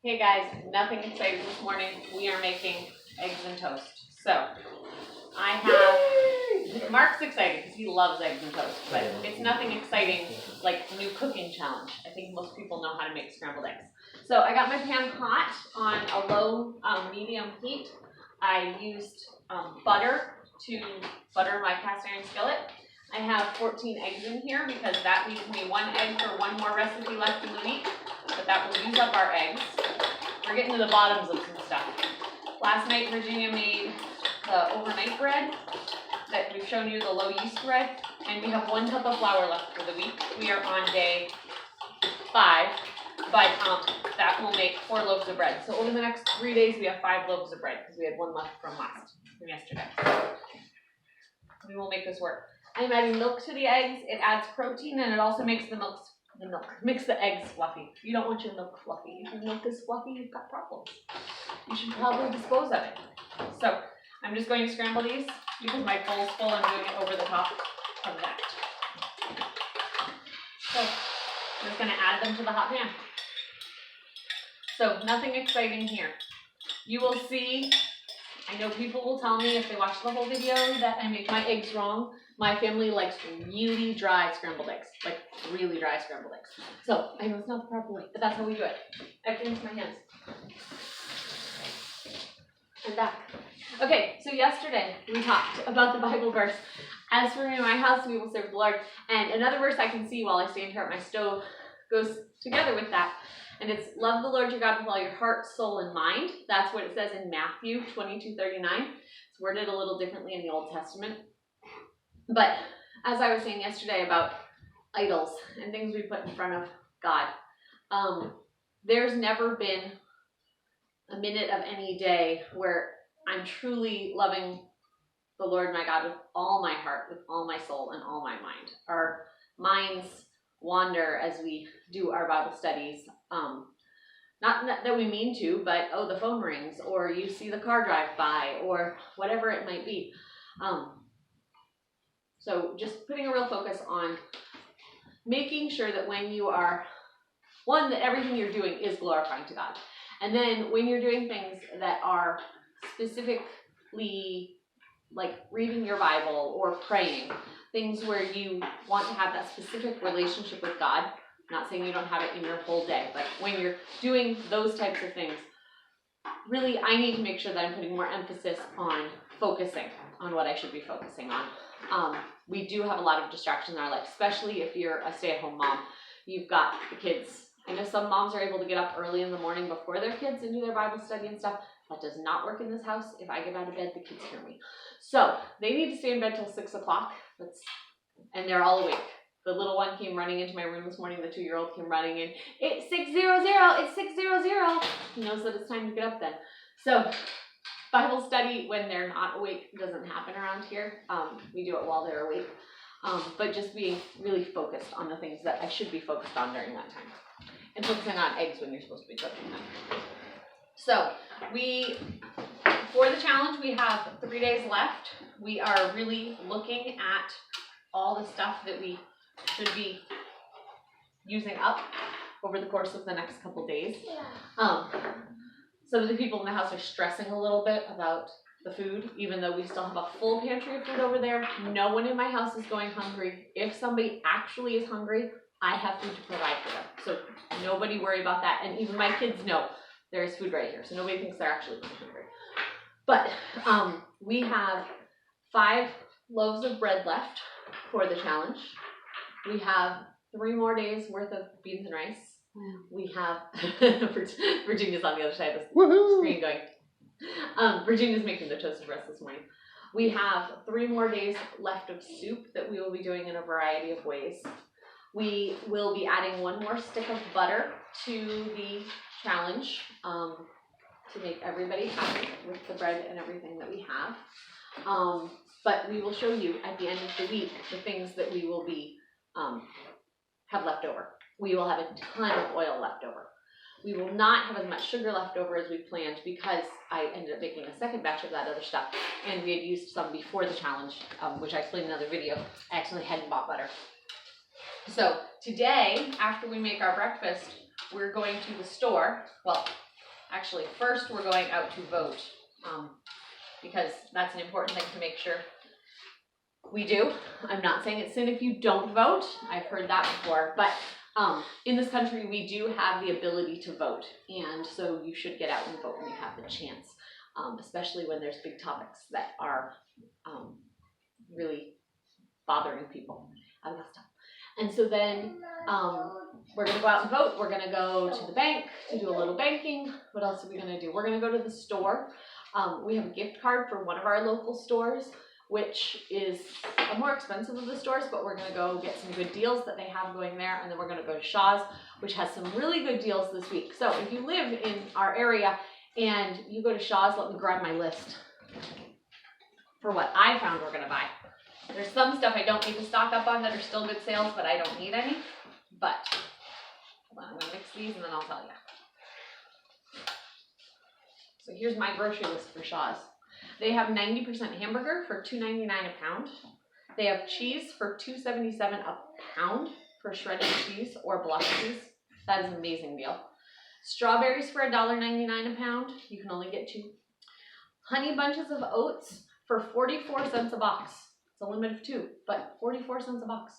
Hey guys, nothing exciting this morning. We are making eggs and toast. So, I have, Mark's excited because he loves eggs and toast, but it's nothing exciting like new cooking challenge. I think most people know how to make scrambled eggs. So I got my pan hot on a low medium heat. I used butter to butter my cast iron skillet. I have 14 eggs in here because that leaves me 1 egg for one more recipe left in the week, but that will use up our eggs. We're getting to the bottoms of some stuff. Last night, Virginia made the overnight bread that we've shown you, the low yeast bread, and we have 1 cup of flour left for the week. We are on day 5, but that will make 4 loaves of bread. So over the next 3 days, we have 5 loaves of bread because we had 1 left from yesterday. We will make this work. I'm adding milk to the eggs. It adds protein and it also makes makes the eggs fluffy. You don't want your milk fluffy. If your milk is fluffy, you've got problems. You should probably dispose of it. So I'm just going to scramble these because my bowl's full. I'm doing it over the top of that. So I'm just going to add them to the hot pan. So nothing exciting here. You will see, I know people will tell me if they watch the whole video that I make my eggs wrong. My family likes really dry scrambled eggs, like really dry scrambled eggs. So I know it's not the proper way, but that's how we do it. I have to rinse my hands. And back. Okay, so yesterday we talked about the Bible verse. As for me and my house, we will serve the Lord. And another verse I can see while I stand here at my stove goes together with that. And it's love the Lord your God with all your heart, soul, and mind. That's what it says in Matthew 22:39. It's worded a little differently in the Old Testament. But as I was saying yesterday about idols and things we put in front of God, there's never been a minute of any day where I'm truly loving the Lord my God with all my heart, with all my soul, and all my mind. Our minds wander as we do our Bible studies. Not that we mean to, but the phone rings, or you see the car drive by, or whatever it might be. So just putting a real focus on making sure that when you are, one, that everything you're doing is glorifying to God. And then when you're doing things that are specifically like reading your Bible or praying, things where you want to have that specific relationship with God, I'm not saying you don't have it in your whole day, but when you're doing those types of things, really I need to make sure that I'm putting more emphasis on focusing on what I should be focusing on. We do have a lot of distractions in our life, especially if you're a stay-at-home mom. You've got the kids. I know some moms are able to get up early in the morning before their kids and do their Bible study and stuff. That does not work in this house. If I get out of bed, the kids hear me. So they need to stay in bed till 6 o'clock, and they're all awake. The little one came running into my room this morning. The 2-year-old came running in. It's 6:00. It's 6:00. He knows that it's time to get up then. So Bible study when they're not awake doesn't happen around here. We do it while they're awake. But just being really focused on the things that I should be focused on during that time. And focusing on eggs when you're supposed to be cooking them. So for the challenge, we have 3 days left. We are really looking at all the stuff that we should be using up over the course of the next couple days. Some of the people in the house are stressing a little bit about the food, even though we still have a full pantry of food over there. No one in my house is going hungry. If somebody actually is hungry, I have food to provide for them. So nobody worry about that. And even my kids know there is food right here. So nobody thinks they're actually going hungry. But we have 5 loaves of bread left for the challenge. We have 3 more days worth of beans and rice. We have Virginia's on the other side of the screen going. Virginia's making the toasted breast this morning. We have 3 more days left of soup that we will be doing in a variety of ways. We will be adding 1 more stick of butter to the challenge to make everybody happy with the bread and everything that we have. But we will show you at the end of the week the things that we will be have left over. We will have a ton of oil left over. We will not have as much sugar left over as we planned because I ended up making a second batch of that other stuff, and we had used some before the challenge, which I explained in another video. I actually hadn't bought butter. So today, after we make our breakfast, we're going to the store. Well, actually, first we're going out to vote, because that's an important thing to make sure we do. I'm not saying it's sin if you don't vote. I've heard that before, but in this country, we do have the ability to vote, and so you should get out and vote when you have the chance, especially when there's big topics that are really bothering people. And so then we're going to go out and vote. We're going to go to the bank to do a little banking. What else are we going to do? We're going to go to the store. We have a gift card for one of our local stores, which is a more expensive of the stores, but we're going to go get some good deals that they have going there. And then we're going to go to Shaw's, which has some really good deals this week. So if you live in our area and you go to Shaw's, let me grab my list for what I found we're going to buy. There's some stuff I don't need to stock up on that are still good sales, but I don't need any. But hold on, I'm going to mix these and then I'll tell you. So here's my grocery list for Shaw's. They have 90% hamburger for $2.99 a pound. They have cheese for $2.77 a pound for shredded cheese or block cheese. That is an amazing deal. Strawberries for $1.99 a pound. You can only get 2. Honey bunches of oats for 44 cents a box. It's a limit of 2, but 44 cents a box.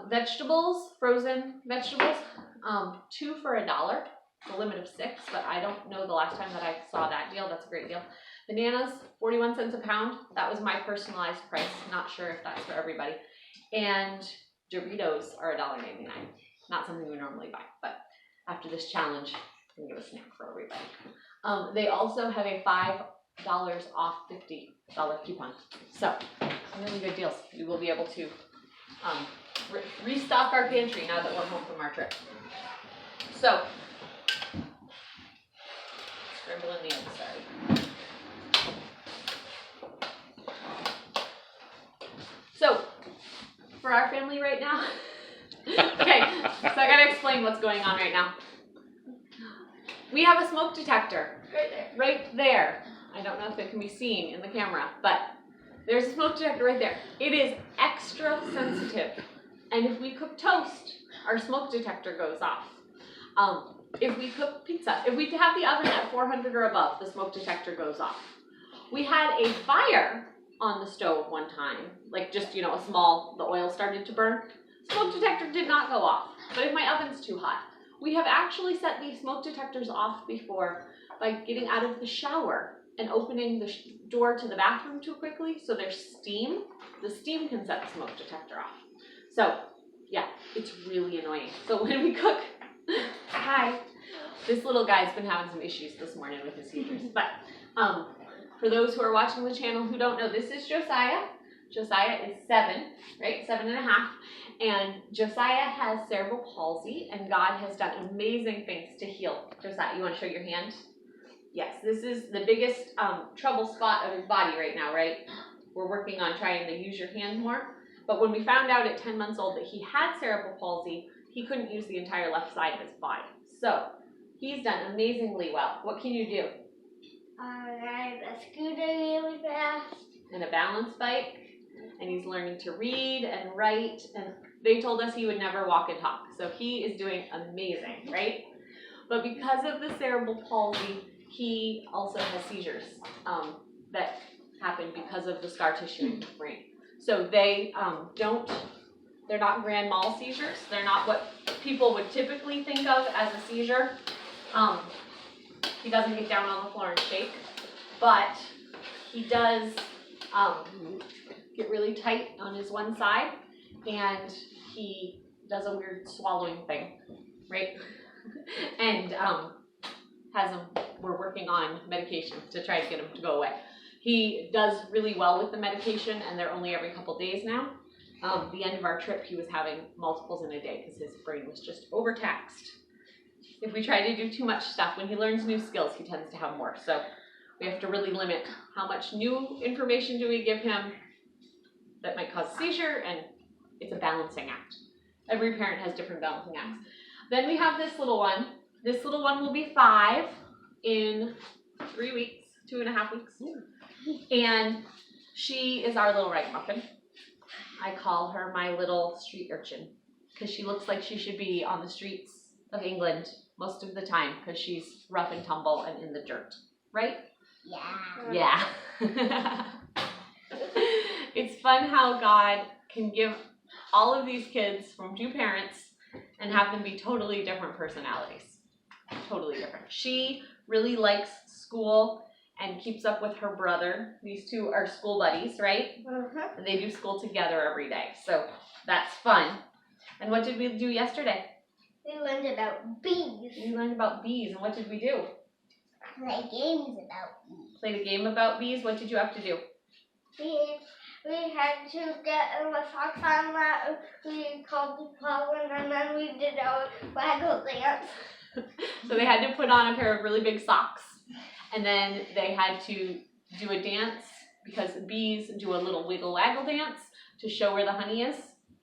Vegetables, frozen vegetables, 2 for $1. It's a limit of 6, but I don't know the last time that I saw that deal. That's a great deal. Bananas, 41 cents a pound. That was my personalized price. Not sure if that's for everybody. And Doritos are $1.99. Not something we normally buy, but after this challenge, I'm going to give a snack for everybody. They also have a $5 off $50 coupon. So, some really good deals. We will be able to restock our pantry now that we're home from our trip. So, scribble in the inside. So, for our family right now, okay, so I gotta explain what's going on right now. We have a smoke detector right there. I don't know if it can be seen in the camera, but there's a smoke detector right there. It is extra sensitive, and if we cook toast, our smoke detector goes off. If we cook pizza, if we have the oven at 400 or above, the smoke detector goes off. We had a fire on the stove one time, like just, a small, the oil started to burn. Smoke detector did not go off, but if my oven's too hot. We have actually set these smoke detectors off before by getting out of the shower and opening the door to the bathroom too quickly, so there's steam. The steam can set the smoke detector off. So, yeah, it's really annoying. So when we cook, hi, this little guy's been having some issues this morning with his seizures, but for those who are watching the channel who don't know, this is Josiah. Josiah is 7, right? 7.5. And Josiah has cerebral palsy, and God has done amazing things to heal. Josiah, you want to show your hand? Yes, this is the biggest trouble spot of his body right now, right? We're working on trying to use your hand more. But when we found out at 10 months old that he had cerebral palsy, he couldn't use the entire left side of his body. So he's done amazingly well. What can you do? Ride a scooter really fast. And a balance bike. And he's learning to read and write. And they told us he would never walk and talk. So he is doing amazing, right? But because of the cerebral palsy, he also has seizures that happen because of the scar tissue in the brain. So they're not grand mal seizures. They're not what people would typically think of as a seizure. He doesn't get down on the floor and shake, but he does get really tight on his one side, and he does a weird swallowing thing, right? And we're working on medication to try to get him to go away. He does really well with the medication, and they're only every couple days now. The end of our trip, he was having multiples in a day because his brain was just overtaxed. If we try to do too much stuff, when he learns new skills, he tends to have more. So we have to really limit how much new information do we give him that might cause a seizure, and it's a balancing act. Every parent has different balancing acts. Then we have this little one. This little one will be 5 in 3 weeks, 2.5 weeks. And she is our little ragamuffin. I call her my little street urchin because she looks like she should be on the streets of England most of the time because she's rough and tumble and in the dirt, right? Yeah. Yeah. It's fun how God can give all of these kids from two parents and have them be totally different personalities. Totally different. She really likes school and keeps up with her brother. These two are school buddies, right? Uh-huh. And they do school together every day. So that's fun. And what did we do yesterday? We learned about bees. We learned about bees. And what did we do? Play games about bees. Played a game about bees. What did you have to do? We had to get the socks on that. We called the pollen and then we did our waggle dance. So they had to put on a pair of really big socks. And then they had to do a dance because bees do a little wiggle waggle dance to show where the honey is.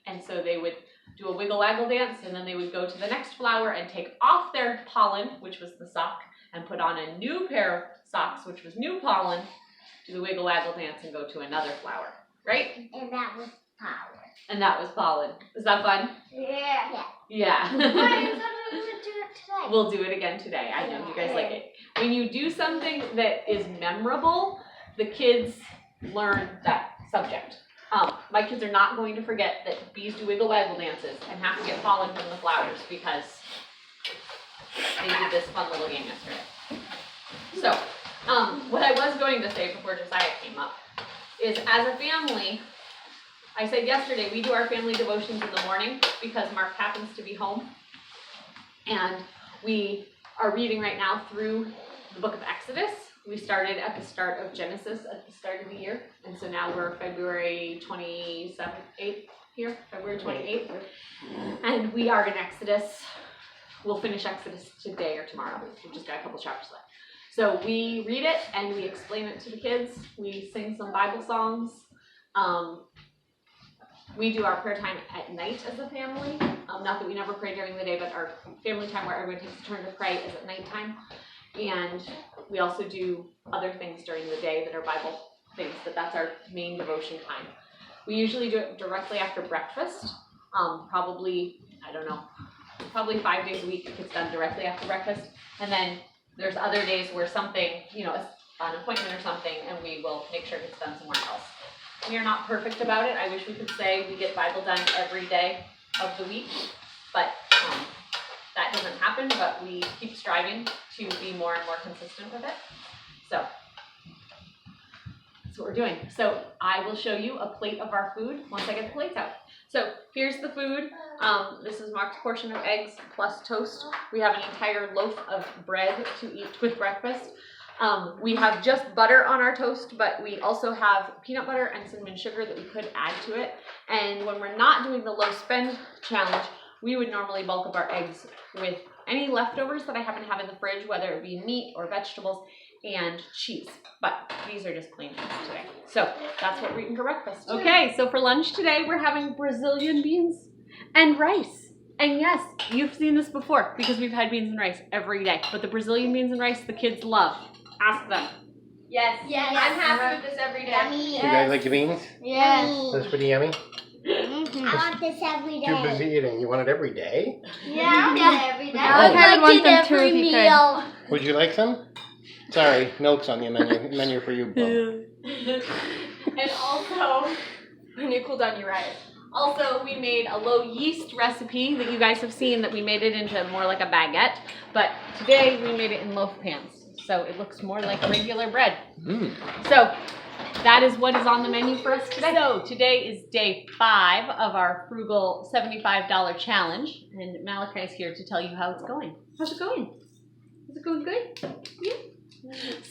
And so they would do a wiggle waggle dance and then they would go to the next flower and take off their pollen, which was the sock, and put on a new pair of socks, which was new pollen, do the wiggle waggle dance and go to another flower, right? And that was power. And that was pollen. Is that fun? Yeah. Yeah. Why is that we would do it today? We'll do it again today. I know you guys like it. When you do something that is memorable, the kids learn that subject. My kids are not going to forget that bees do wiggle waggle dances and have to get pollen from the flowers because they did this fun little game yesterday. So, what I was going to say before Josiah came up is as a family, I said yesterday we do our family devotions in the morning because Mark happens to be home. And we are reading right now through the book of Exodus. We started at the start of Genesis at the start of the year. And so now we're February 8th here, February 28th. And we are in Exodus. We'll finish Exodus today or tomorrow. We've just got a couple chapters left. So we read it and we explain it to the kids. We sing some Bible songs. We do our prayer time at night as a family. Not that we never pray during the day, but our family time where everyone takes a turn to pray is at nighttime. And we also do other things during the day that are Bible things, but that's our main devotion time. We usually do it directly after breakfast. Probably 5 days a week it gets done directly after breakfast. And then there's other days where something, an appointment or something, and we will make sure it gets done somewhere else. We are not perfect about it. I wish we could say we get Bible done every day of the week, but that doesn't happen, but we keep striving to be more and more consistent with it. So that's what we're doing. So I will show you a plate of our food once I get the plates out. So here's the food. This is Mark's portion of eggs plus toast. We have an entire loaf of bread to eat with breakfast. We have just butter on our toast, but we also have peanut butter and cinnamon sugar that we could add to it. And when we're not doing the low spend challenge, we would normally bulk up our eggs with any leftovers that I happen to have in the fridge, whether it be meat or vegetables and cheese. But these are just plain eggs today. So that's what we're eating for breakfast. Okay, so for lunch today, we're having Brazilian beans and rice. And yes, you've seen this before because we've had beans and rice every day. But the Brazilian beans and rice, the kids love. Ask them. Yes. I'm happy with this every day. Yummy. You guys like the beans? Yes. That's pretty yummy. I want this every day. Too busy eating. You want it every day? Yeah, I want it every day. I would I want like them it too every if you could. meal. Would you like some? Sorry, milk's on the menu for you, Bob. And also, when you cool down your rice. Also, we made a low yeast recipe that you guys have seen that we made it into more like a baguette. But today we made it in loaf pans. So it looks more like regular bread. So that is what is on the menu for us today. So today is day 5 of our frugal $75 challenge. And Malachi is here to tell you how it's going. How's it going? Is it going good? Yeah.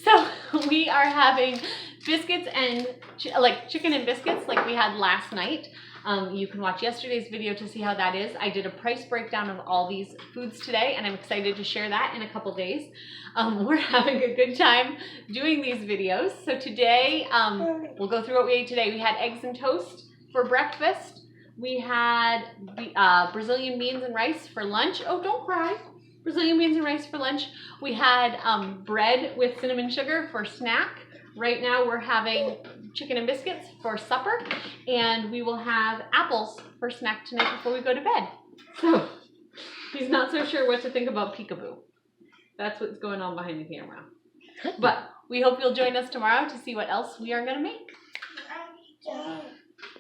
So we are having biscuits and chicken and biscuits like we had last night. You can watch yesterday's video to see how that is. I did a price breakdown of all these foods today, and I'm excited to share that in a couple days. We're having a good time doing these videos. So today, we'll go through what we ate today. We had eggs and toast for breakfast. We had Brazilian beans and rice for lunch. Oh, don't cry. Brazilian beans and rice for lunch. We had bread with cinnamon sugar for snack. Right now we're having chicken and biscuits for supper, and we will have apples for snack tonight before we go to bed. So He's not so sure what to think about peekaboo. That's what's going on behind the camera. But we hope you'll join us tomorrow to see what else we are going to make.